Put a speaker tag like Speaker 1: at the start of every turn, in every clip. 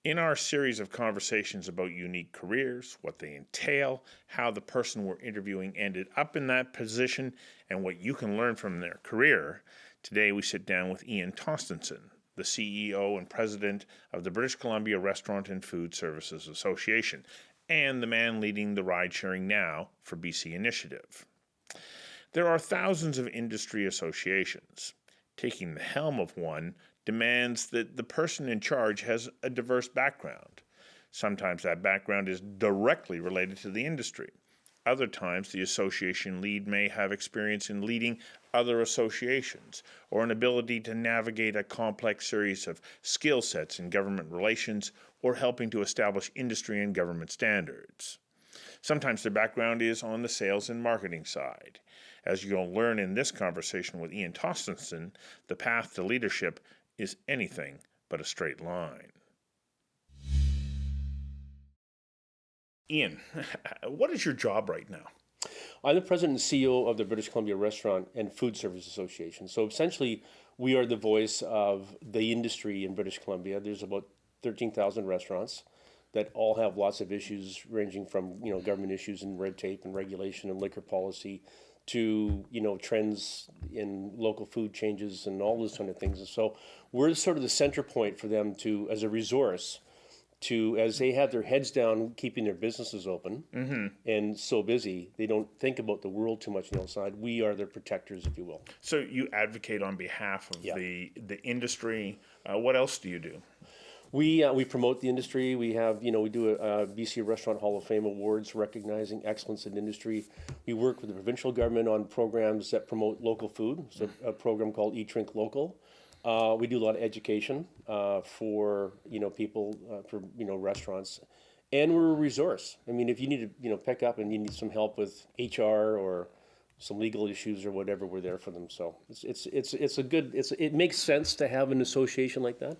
Speaker 1: In our series of conversations about unique careers, what they entail, how the person we're interviewing ended up in that position, and what you can learn from their career, today we sit down with Ian Tostenson, the CEO and president of the British Columbia Restaurant and Food Services Association, and the man leading the RideSharing Now for BC initiative. There are thousands of industry associations. Taking the helm of one demands that the person in charge has a diverse background. Sometimes that background is directly related to the industry. Other times, the association lead may have experience in leading other associations or an ability to navigate a complex series of skill sets in government relations or helping to establish industry and government standards. Sometimes their background is on the sales and marketing side. As you'll learn in this conversation with Ian Tostenson, the path to leadership is anything but a straight line. Ian, what is your job right now?
Speaker 2: I'm the president and CEO of the British Columbia Restaurant and Food Service Association. So essentially, we are the voice of the industry in British Columbia. There's about 13,000 restaurants that all have lots of issues ranging from, government issues and red tape and regulation and liquor policy to, trends in local food changes and all those kind of things. And so we're sort of the center point for them to, as a resource, to, as they have their heads down keeping their businesses open and so busy, they don't think about the world too much on the outside. We are their protectors, if you will.
Speaker 1: So you advocate on behalf of the industry. What else do you do?
Speaker 2: We promote the industry. We have, we do a BC Restaurant Hall of Fame awards recognizing excellence in industry. We work with the provincial government on programs that promote local food. So a program called Eat, Drink Local. We do a lot of education for people for restaurants, and we're a resource. I mean, if you need to pick up and you need some help with HR or some legal issues or whatever, we're there for them. So it makes sense to have an association like that.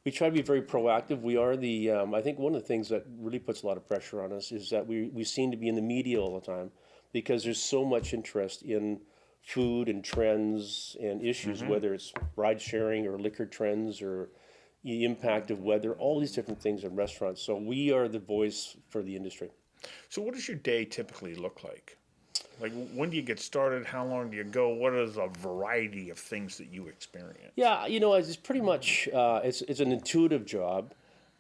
Speaker 2: We try to be very proactive. We are I think one of the things that really puts a lot of pressure on us is that we seem to be in the media all the time because there's so much interest in food and trends and issues, whether it's ride sharing or liquor trends or the impact of weather, all these different things in restaurants. So we are the voice for the industry.
Speaker 1: So what does your day typically look like? Like, when do you get started? How long do you go? What is a variety of things that you experience?
Speaker 2: Yeah, it's pretty much, it's an intuitive job.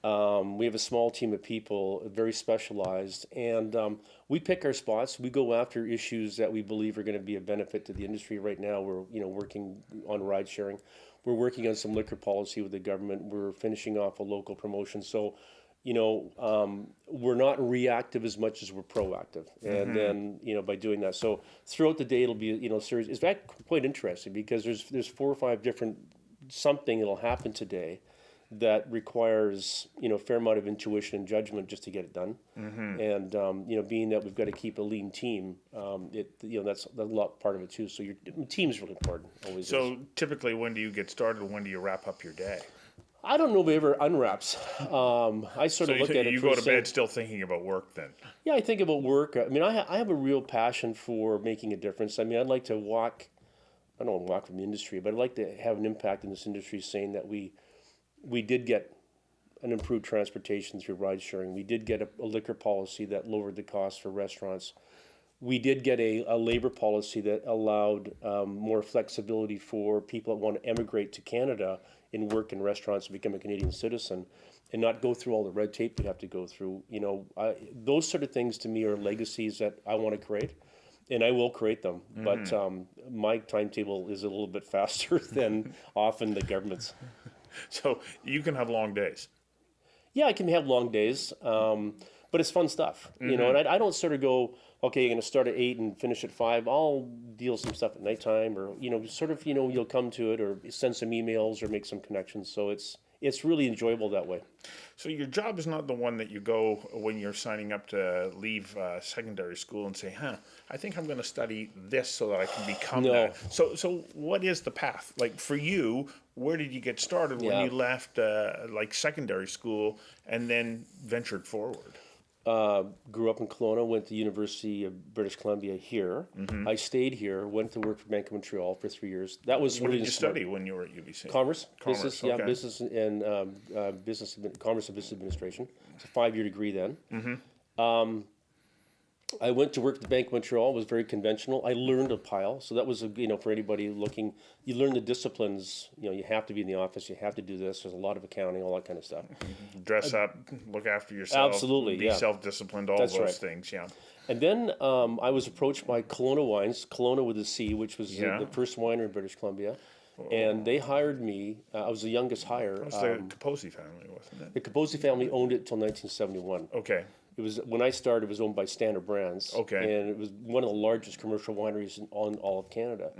Speaker 2: We have a small team of people, very specialized, and we pick our spots. We go after issues that we believe are going to be a benefit to the industry. Right now, we're working on ride sharing. We're working on some liquor policy with the government. We're finishing off a local promotion. So, we're not reactive as much as we're proactive, and then by doing that. So throughout the day, it'll be series. It's quite interesting because there's 4 or 5 different something that'll happen today that requires a fair amount of intuition and judgment just to get it done. And being that we've got to keep a lean team, that's a lot part of it too. So your team's really important. Always.
Speaker 1: So typically, when do you get started? When do you wrap up your day?
Speaker 2: I don't know if it ever unwraps. I sort of look at it.
Speaker 1: You go to bed still thinking about work then?
Speaker 2: Yeah, I think about work. I mean, I have a real passion for making a difference. I mean, I'd like to walk. I don't want to walk from the industry, but I'd like to have an impact in this industry, saying that we did get an improved transportation through ride sharing. We did get a liquor policy that lowered the cost for restaurants. We did get a labor policy that allowed more flexibility for people that want to emigrate to Canada and work in restaurants and become a Canadian citizen and not go through all the red tape we have to go through. Those sort of things to me are legacies that I want to create, and I will create them. But my timetable is a little bit faster than often the government's.
Speaker 1: So you can have long days.
Speaker 2: Yeah, I can have long days, but it's fun stuff, and I don't sort of go, okay, you're going to start at 8 and finish at 5. I'll deal some stuff at nighttime, or you'll come to it, or send some emails, or make some connections. So it's really enjoyable that way.
Speaker 1: So your job is not the one that you go when you're signing up to leave secondary school and say, I think I'm going to study this so that I can become that. So what is the path? Like for you, where did you get started when you left secondary school and then ventured forward?
Speaker 2: grew up in Kelowna, went to University of British Columbia here. I stayed here, went to work for Bank of Montreal for 3 years. That was
Speaker 1: What
Speaker 2: really
Speaker 1: did you study when you were at UBC?
Speaker 2: Commerce,
Speaker 1: Commerce,
Speaker 2: business,
Speaker 1: okay.
Speaker 2: business and commerce and business administration. It's a 5-year degree then. I went to work at the Bank of Montreal. It was very conventional. I learned a pile, so that was for anybody looking. You learn the disciplines. You have to be in the office. You have to do this. There's a lot of accounting, all that kind of stuff.
Speaker 1: Dress up, look after yourself.
Speaker 2: Absolutely,
Speaker 1: be
Speaker 2: yeah.
Speaker 1: self-disciplined. All
Speaker 2: That's
Speaker 1: those
Speaker 2: right.
Speaker 1: things. Yeah.
Speaker 2: And then I was approached by Kelowna Wines, Kelowna with a C, which was
Speaker 1: Yeah.
Speaker 2: the first winery in British Columbia, and they hired me. I was the youngest hire.
Speaker 1: It was the Kaposi family, wasn't it?
Speaker 2: The Kaposi family owned it until 1971.
Speaker 1: Okay.
Speaker 2: It was when I started. It was owned by Standard Brands.
Speaker 1: Okay.
Speaker 2: And it was one of the largest commercial wineries in all of Canada.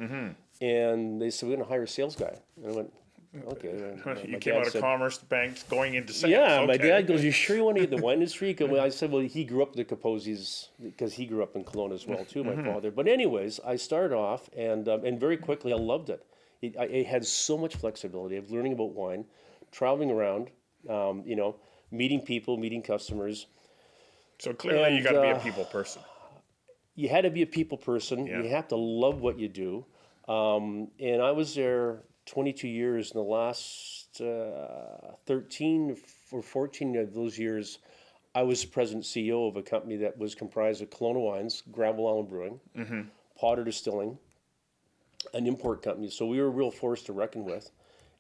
Speaker 2: And they said, "We're going to hire a sales guy." And I went, "Okay." And
Speaker 1: You came out of commerce, banks, going into sales.
Speaker 2: yeah, my
Speaker 1: Okay.
Speaker 2: dad goes, "You sure you want to get in the wine industry?" I said, "Well, he grew up with the Kaposis because he grew up in Kelowna as well too, my father." But anyways, I started off, and very quickly I loved it. It had so much flexibility of learning about wine, traveling around, meeting people, meeting customers.
Speaker 1: So clearly,
Speaker 2: And,
Speaker 1: you got to be a people person.
Speaker 2: You had to be a people person.
Speaker 1: Yeah.
Speaker 2: You have to love what you do. And I was there 22 years. In the last 13 or 14 of those years, I was president CEO of a company that was comprised of Kelowna Wines, Granville Island Brewing, Potter Distilling, an import company. So we were a real force to reckon with.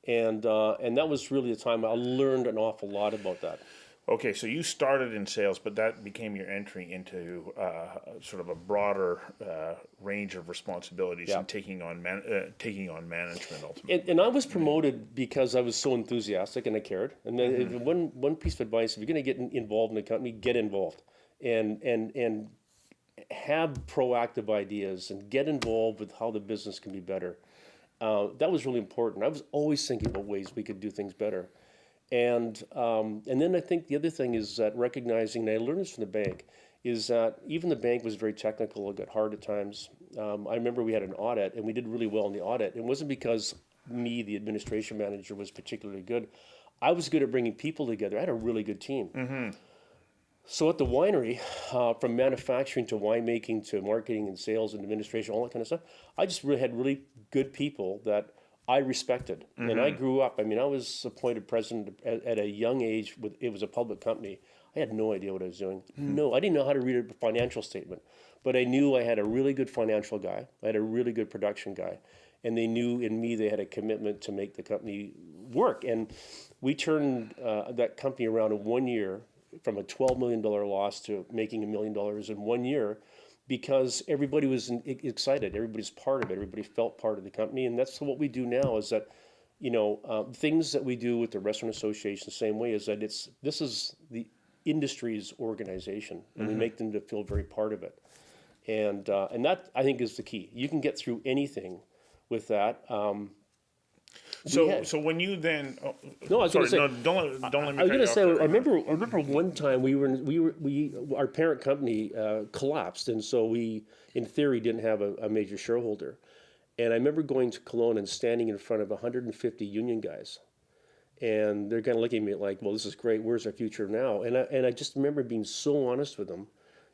Speaker 2: And that was really the time I learned an awful lot about that.
Speaker 1: Okay, so you started in sales, but that became your entry into sort of a broader range of responsibilities
Speaker 2: Yeah.
Speaker 1: and taking on management ultimately.
Speaker 2: And I was promoted because I was so enthusiastic and I cared. And then if one piece of advice: if you're going to get involved in a company, get involved, and have proactive ideas and get involved with how the business can be better. That was really important. I was always thinking about ways we could do things better. And then I think the other thing is that recognizing, and I learned this from the bank, is that even the bank was very technical. It got hard at times. I remember we had an audit, and we did really well in the audit. It wasn't because me, the administration manager, was particularly good. I was good at bringing people together. I had a really good team. So at the winery, from manufacturing to winemaking to marketing and sales and administration, all that kind of stuff, I just really had really good people that I respected. And I grew up. I mean, I was appointed president at a young age. It was a public company. I had no idea what I was doing. No, I didn't know how to read a financial statement. But I knew I had a really good financial guy. I had a really good production guy. And they knew in me they had a commitment to make the company work. And we turned that company around in 1 year from a $12 million loss to making $1 million in 1 year, because everybody was excited. Everybody's part of it. Everybody felt part of the company. And that's what we do now is that, things that we do with the Restaurant Association the same way is that this is the industry's organization, and we make them to feel very part of it. And that, I think, is the key. You can get through anything with that.
Speaker 1: So when you then
Speaker 2: No, I was
Speaker 1: sorry,
Speaker 2: gonna say-
Speaker 1: don't let me
Speaker 2: I was
Speaker 1: cut
Speaker 2: going
Speaker 1: you
Speaker 2: to
Speaker 1: off
Speaker 2: say,
Speaker 1: there.
Speaker 2: I remember one time our parent company collapsed, and so we, in theory, didn't have a major shareholder. And I remember going to Kelowna and standing in front of 150 union guys, and they're kind of looking at me like, "Well, this is great. Where's our future now?" And I just remember being so honest with them.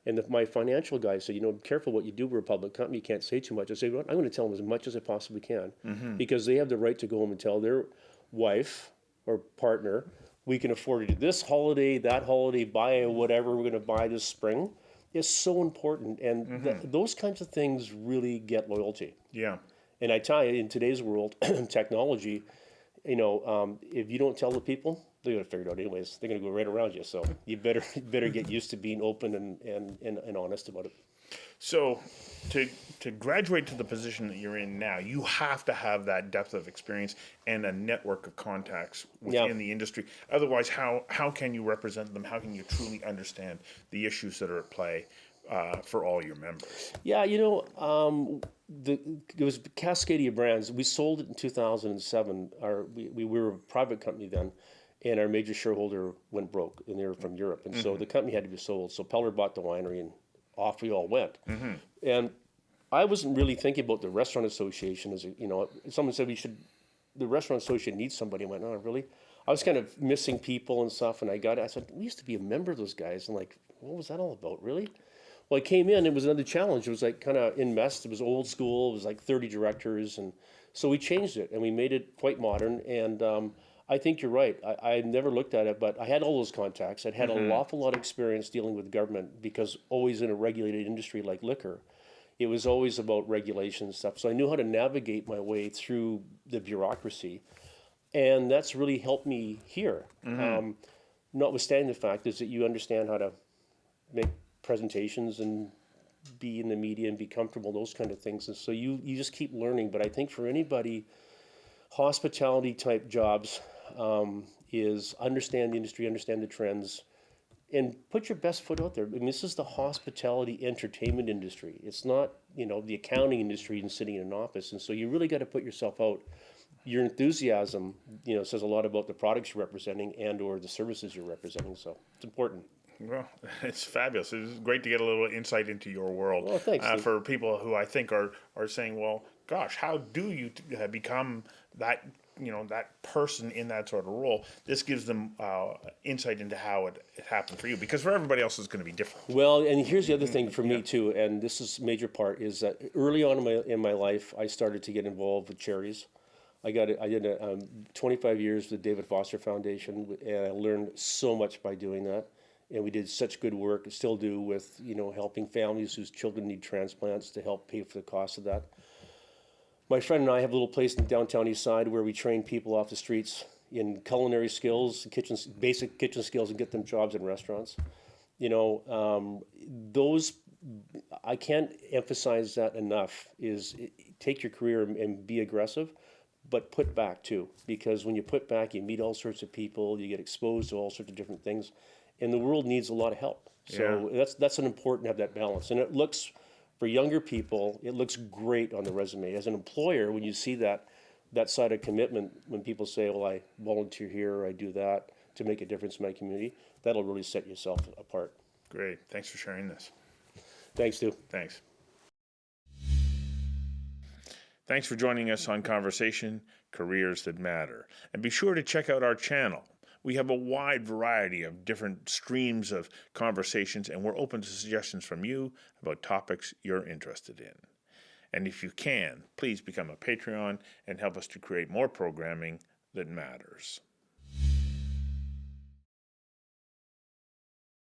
Speaker 2: And my financial guy said, "Be careful what you do. We're a public company. You can't say too much." I said, "Well, I'm going to tell them as much as I possibly can, because they have the right to go home and tell their wife or partner, we can afford to do this holiday, that holiday, buy whatever we're going to buy this spring." It's so important. And those kinds of things really get loyalty.
Speaker 1: Yeah.
Speaker 2: And I tell you, in today's world, technology, if you don't tell the people, they're going to figure it out anyways. They're going to go right around you. So you better get used to being open and honest about it.
Speaker 1: So to graduate to the position that you're in now, you have to have that depth of experience and a network of contacts within the industry. Otherwise, how can you represent them? How can you truly understand the issues that are at play for all your members?
Speaker 2: Yeah, it was Cascadia Brands. We sold it in 2007. We were a private company then, and our major shareholder went broke, and they were from Europe. And so the company had to be sold. So Peller bought the winery, and off we all went. And I wasn't really thinking about the Restaurant Association as someone said the Restaurant Association needs somebody. I went, "No, really?" I was kind of missing people and stuff, and I said, "We used to be a member of those guys." And like, what was that all about, really? Well, I came in, it was another challenge. It was like kind of in mess. It was old school. It was like 30 directors. And so we changed it and we made it quite modern. And I think you're right. I never looked at it, but I had all those contacts. I'd had an awful lot of experience dealing with government because always in a regulated industry like liquor, it was always about regulation and stuff. So I knew how to navigate my way through the bureaucracy. And that's really helped me here. Notwithstanding the fact is that you understand how to make presentations and be in the media and be comfortable, those kind of things. And so you just keep learning. But I think for anybody, hospitality type jobs is understand the industry, understand the trends, and put your best foot out there. I mean, this is the hospitality entertainment industry. It's not, the accounting industry and sitting in an office. And so you really got to put yourself out. Your enthusiasm, says a lot about the products you're representing and or the services you're representing. So it's important.
Speaker 1: Well, it's fabulous. It's great to get a little insight into your world.
Speaker 2: Well, thanks, Steve.
Speaker 1: For people who I think are saying, well, gosh, how do you become that, that person in that sort of role? This gives them insight into how it happened for you, because for everybody else it's going to be different.
Speaker 2: Well, and here's the other thing for me too, and this is a major part, is that early on in my life, I started to get involved with charities. I did 25 years with the David Foster Foundation, and I learned so much by doing that. And we did such good work, still do, with helping families whose children need transplants to help pay for the cost of that. My friend and I have a little place in downtown East Side where we train people off the streets in culinary skills, basic kitchen skills, and get them jobs in restaurants. Those, I can't emphasize that enough, is take your career and be aggressive, but put back too. Because when you put back, you meet all sorts of people, you get exposed to all sorts of different things. And the world needs a lot of help. So that's an important to have that balance. And it looks, for younger people, it looks great on the resume. As an employer, when you see that side of commitment, when people say, well, I volunteer here, or I do that to make a difference in my community, that'll really set yourself apart.
Speaker 1: Great. Thanks for sharing this.
Speaker 2: Thanks, Stu.
Speaker 1: Thanks. Thanks for joining us on Conversation, Careers That Matter. And be sure to check out our channel. We have a wide variety of different streams of conversations, and we're open to suggestions from you about topics you're interested in. And if you can, please become a Patreon and help us to create more programming that matters.